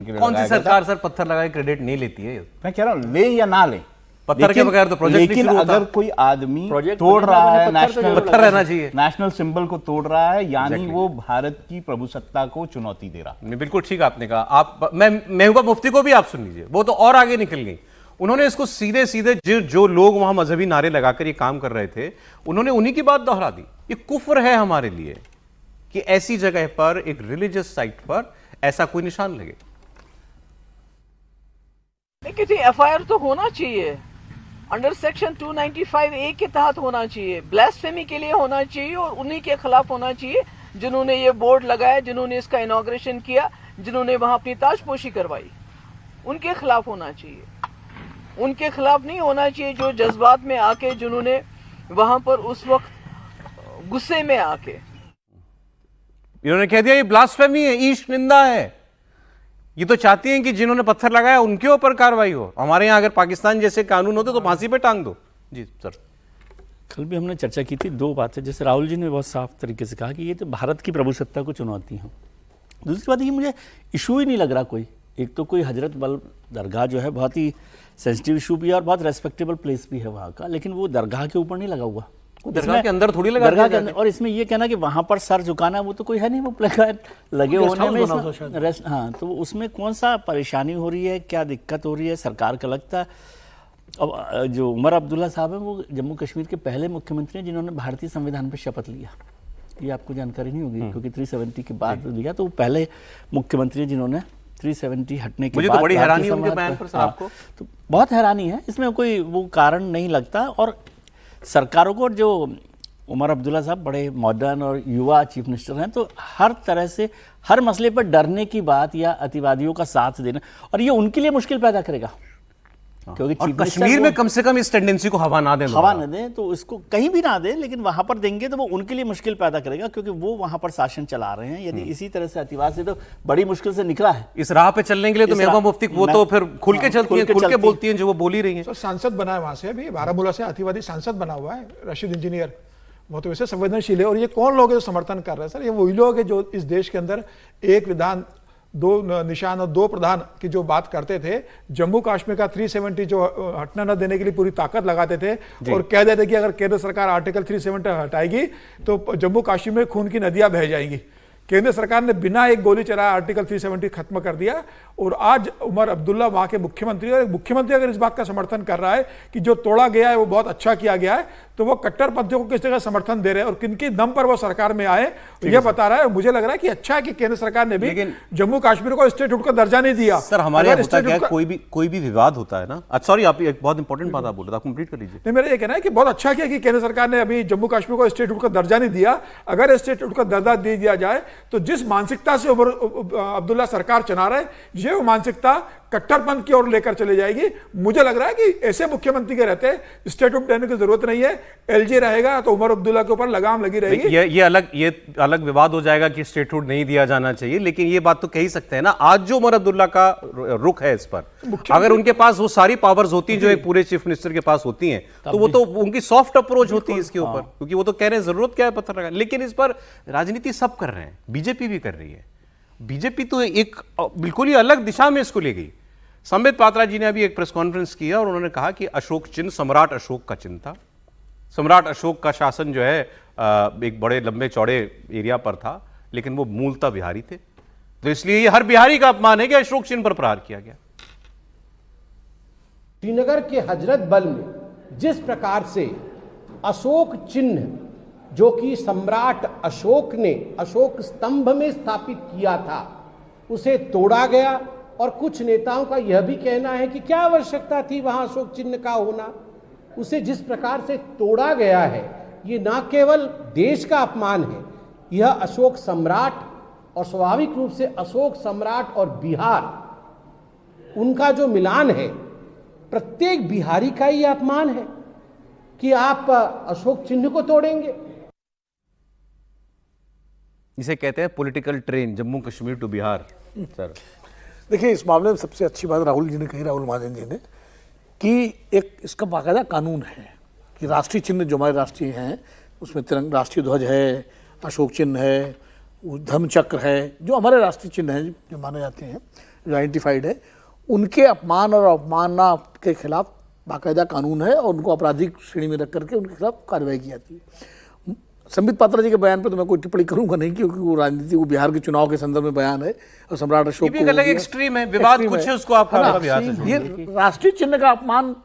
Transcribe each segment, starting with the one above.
कौन सी सरकार सर पत्थर लगा के क्रेडिट नहीं लेती है? मैं कह रहा हूँ ले या ना ले, पत्थर के बगैर तो प्रोजेक्ट लेकिन नहीं शुरू होता। अगर कोई आदमी तोड़ रहा है पत्थर रहना चाहिए, नेशनल सिंबल को तोड़ रहा है, यानी वो भारत की प्रभुसत्ता को चुनौती दे रहा है। बिल्कुल ठीक आपने कहा। आप महबूबा मुफ्ती को भी आप सुन लीजिए, वो तो और आगे निकल गई। उन्होंने इसको सीधे सीधे जो लोग वहां मजहबी नारे लगाकर ये काम कर रहे थे, उन्होंने उन्हीं की बात दोहरा दी। ये कुफ्र है हमारे लिए कि ऐसी जगह पर, एक रिलीजियस साइट पर ऐसा कोई निशान लगे। लेकिन एफआईआर तो होना चाहिए, अंडर सेक्शन 295A के तहत होना चाहिए, ब्लास्फेमी के लिए होना चाहिए और उन्हीं के खिलाफ होना चाहिए जिन्होंने ये बोर्ड लगाया, जिन्होंने इसका इनॉग्रेशन किया, जिन्होंने वहां अपनी ताजपोशी करवाई, उनके खिलाफ होना चाहिए। उनके खिलाफ नहीं होना चाहिए जो जज्बात में आके, जिन्होंने वहां पर उस वक्त गुस्से में आके इन्होंने कह दिया ये ब्लास्फेमी है, ईश निंदा है। ये तो चाहती हैं कि जिन्होंने पत्थर लगाया उनके ऊपर कार्रवाई हो। हमारे यहां अगर पाकिस्तान जैसे कानून होते तो फांसी पे टांग दो। जी सर, कल भी हमने चर्चा की थी, दो बातें। जैसे राहुल जी ने बहुत साफ तरीके से कहा कि ये तो भारत की प्रभुसत्ता को चुनौती है। दूसरी बात ये, मुझे इशू ही नहीं लग रहा कोई। एक तो कोई हजरत बल दरगाह जो है बहुत ही सेंसिटिव इशू भी है और बहुत रेस्पेक्टेबल प्लेस भी है वहाँ का, लेकिन वो दरगाह के ऊपर नहीं लगा हुआ, दरगाह के अंदर थोड़ी लगा, दरगाह के अंदर। और इसमें ये कहना कि वहाँ पर सर झुकाना, वो तो कोई है नहीं, वो प्लेकार्ड लगे होने में हाँ, तो उसमें कौन सा परेशानी हो रही है, क्या दिक्कत हो रही है, सरकार का लगता। अब जो उमर अब्दुल्ला साहब हैं वो जम्मू कश्मीर के पहले मुख्यमंत्री हैं जिन्होंने भारतीय संविधान पर शपथ लिया। ये आपको जानकारी नहीं होगी क्योंकि 370 के बाद लिया, तो वो पहले मुख्यमंत्री जिन्होंने 370 हटने के मुझे बाद तो बड़ी हैरानी है उनके बयान पर सर। आपको तो बहुत हैरानी है, इसमें कोई वो कारण नहीं लगता। और सरकारों को, जो उमर अब्दुल्ला साहब बड़े मॉडर्न और युवा चीफ मिनिस्टर हैं, तो हर तरह से हर मसले पर डरने की बात या अतिवादियों का साथ देना, और ये उनके लिए मुश्किल पैदा करेगा क्योंकि और कश्मीर में कम से कम इस टेंडेंसी को हवा ना दें, तो इसको कहीं भी ना दें, लेकिन वहां पर देंगे तो वो उनके लिए मुश्किल पैदा करेगा क्योंकि वो वहां पर शासन चला रहे हैं। यदि इसी तरह से अतिवाद से तो बड़ी मुश्किल से निकला है इस राह पे चलने के लिए, तो महबूबा मुफ्ती वो तो फिर खुल के चलती है, खुल के बोलती हैं जो वो बोल ही रही है। सांसद बना है वहां से, अभी बारामूला से अतिवादी सांसद बना हुआ है रशीद इंजीनियर, वो तो वैसे संवेदनशील है। और ये कौन लोग है जो समर्थन कर रहे हैं सर? ये वही लोग हैं जो इस देश के अंदर एक विधान, दो निशान और दो प्रधान की जो बात करते थे, जम्मू कश्मीर का 370 जो हटना न देने के लिए पूरी ताकत लगाते थे और कह देते कि अगर केंद्र सरकार आर्टिकल 370 हटाएगी तो जम्मू कश्मीर में खून की नदियां बह जाएंगी। केंद्र सरकार ने बिना एक गोली चलाए आर्टिकल 370 खत्म कर दिया। और आज उमर अब्दुल्ला वहां के मुख्यमंत्री, और मुख्यमंत्री अगर इस बात का समर्थन कर रहा है कि जो तोड़ा गया है वो बहुत अच्छा किया गया है, तो वो कट्टरपंथियों को किस जगह समर्थन दे रहे हैं और किनकी दम पर वो सरकार में आए, ये बता रहा है। मुझे लग रहा है कि अच्छा है कि केंद्र सरकार ने भी जम्मू कश्मीर को स्टेटहुड का दर्जा नहीं दिया। सर हमारे यहाँ होता क्या है, कोई भी विवाद होता है ना, सॉरी आप एक बहुत इंपॉर्टेंट बात आप बोल रहे थे, आप कंप्लीट कर लीजिए। नहीं, मेरा ये कहना है कि बहुत अच्छा किया कि केंद्र सरकार ने अभी जम्मू कश्मीर को स्टेटहुड का दर्जा नहीं दिया। अगर स्टेटहुड का दर्जा दे दिया जाए तो जिस मानसिकता से उमर अब्दुल्ला सरकार चला रहे, ये वो मानसिकता कट्टरपंथ की ओर लेकर चली जाएगी। मुझे लग रहा है कि ऐसे मुख्यमंत्री के रहते स्टेटहुड देने की जरूरत नहीं है, एलजी रहेगा तो उमर अब्दुल्ला के ऊपर लगाम लगी रहेगी। ये अलग विवाद हो जाएगा कि स्टेटहुड नहीं दिया जाना चाहिए, लेकिन ये बात तो कह ही सकते हैं ना, आज जो उमर अब्दुल्ला का रुख है इस पर, अगर उनके पास वो सारी पावर्स होती जो एक पूरे चीफ मिनिस्टर के पास होती हैं, तो वो तो उनकी सॉफ्ट अप्रोच होती है इसके ऊपर, क्योंकि वो तो कह रहे हैं जरूरत क्या है पत्थर लगा। लेकिन इस पर राजनीति सब कर रहे हैं, बीजेपी भी कर रही है। बीजेपी तो एक बिल्कुल ही अलग दिशा में इसको ले गई। संबित पात्रा जी ने अभी एक प्रेस कॉन्फ्रेंस किया और उन्होंने कहा कि अशोक चिन्ह सम्राट अशोक का चिन्ह था। सम्राट अशोक का शासन जो है एक बड़े लंबे चौड़े एरिया पर था, लेकिन वो मूलतः बिहारी थे, तो इसलिए ये हर बिहारी का अपमान है कि अशोक चिन्ह पर प्रहार किया गया। श्रीनगर के हजरत बल में जिस प्रकार से अशोक चिन्ह जो कि सम्राट अशोक ने अशोक स्तंभ में स्थापित किया था, उसे तोड़ा गया। और कुछ नेताओं का यह भी कहना है कि क्या आवश्यकता थी वहां अशोक चिन्ह का होना। उसे जिस प्रकार से तोड़ा गया है, ये ना केवल देश का अपमान है, यह अशोक सम्राट और स्वाभाविक रूप से अशोक सम्राट और बिहार, उनका जो मिलान है, प्रत्येक बिहारी का ही अपमान है कि आप अशोक चिन्ह को तोड़ेंगे। इसे कहते हैं political train, Jammu Kashmir to Bihar. Sir देखिए, इस मामले में सबसे अच्छी बात राहुल जी ने कही, राहुल महाजन जी ने, कि एक इसका बाकायदा कानून है कि राष्ट्रीय चिन्ह जो हमारे राष्ट्रीय हैं उसमें तिरंगा, राष्ट्रीय ध्वज है, अशोक चिन्ह है, धर्म चक्र है, जो हमारे राष्ट्रीय चिन्ह हैं जो माने जाते हैं, जो आइडेंटिफाइड है, उनके अपमान और अवमानना के खिलाफ बाकायदा कानून है और उनको आपराधिक श्रेणी में रख करके उनके खिलाफ कार्रवाई की जाती है। संबित पात्रा जी के बयान पर तो मैं कोई टिप्पणी करूंगा नहीं, क्योंकि वो राजनीति, वो बिहार के चुनाव के संदर्भ में बयान है और सम्राट अशोक ये भी अलग एक्सट्रीम है, विवाद कुछ है, उसको आप बिहार से ये राष्ट्रीय चिन्ह का अपमान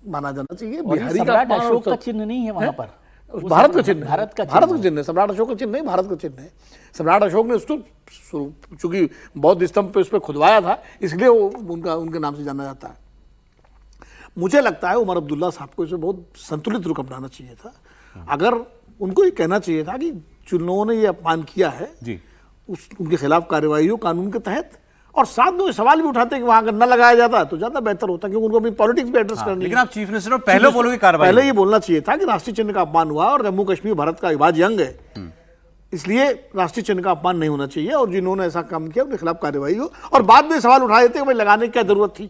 माना जाना चाहिए। बिहारी का सम्राट अपमान अशोक का चिन्ह नहीं है वहां पर, भारत का चिन्ह है, भारत का भारत का चिन्ह है, सम्राट अशोक का चिन्ह नहीं, भारत का चिन्ह है। सम्राट अशोक ने उसको चूंकि बौद्ध स्तंभ पे उस पर खुदवाया था, इसलिए वो उनके नाम से जाना जाता है। मुझे लगता है उमर अब्दुल्ला साहब को इसे बहुत संतुलित रुख अपनाना चाहिए था। अगर उनको ये कहना चाहिए था कि जिन्होंने ये अपमान किया है जी, उनके खिलाफ कार्रवाई हो कानून के तहत, और साथ में सवाल भी उठाते हैं कि वहां अगर न लगाया जाता तो ज्यादा बेहतर होता, क्योंकि उनको अपनी पॉलिटिक्स भी एड्रेस करनी है। लेकिन आप चीफ मिनिस्टर और पहले बोलोगे कार्रवाई, पहले ये बोलना चाहिए था कि राष्ट्रीय चिन्ह का अपमान हुआ और जम्मू कश्मीर भारत का अविभाज्य अंग है, इसलिए राष्ट्रीय चिन्ह का अपमान नहीं होना चाहिए, और जिन्होंने ऐसा काम किया उनके खिलाफ कार्रवाई हो। और बाद में सवाल उठा देते हैं कि भाई लगाने की क्या जरूरत थी,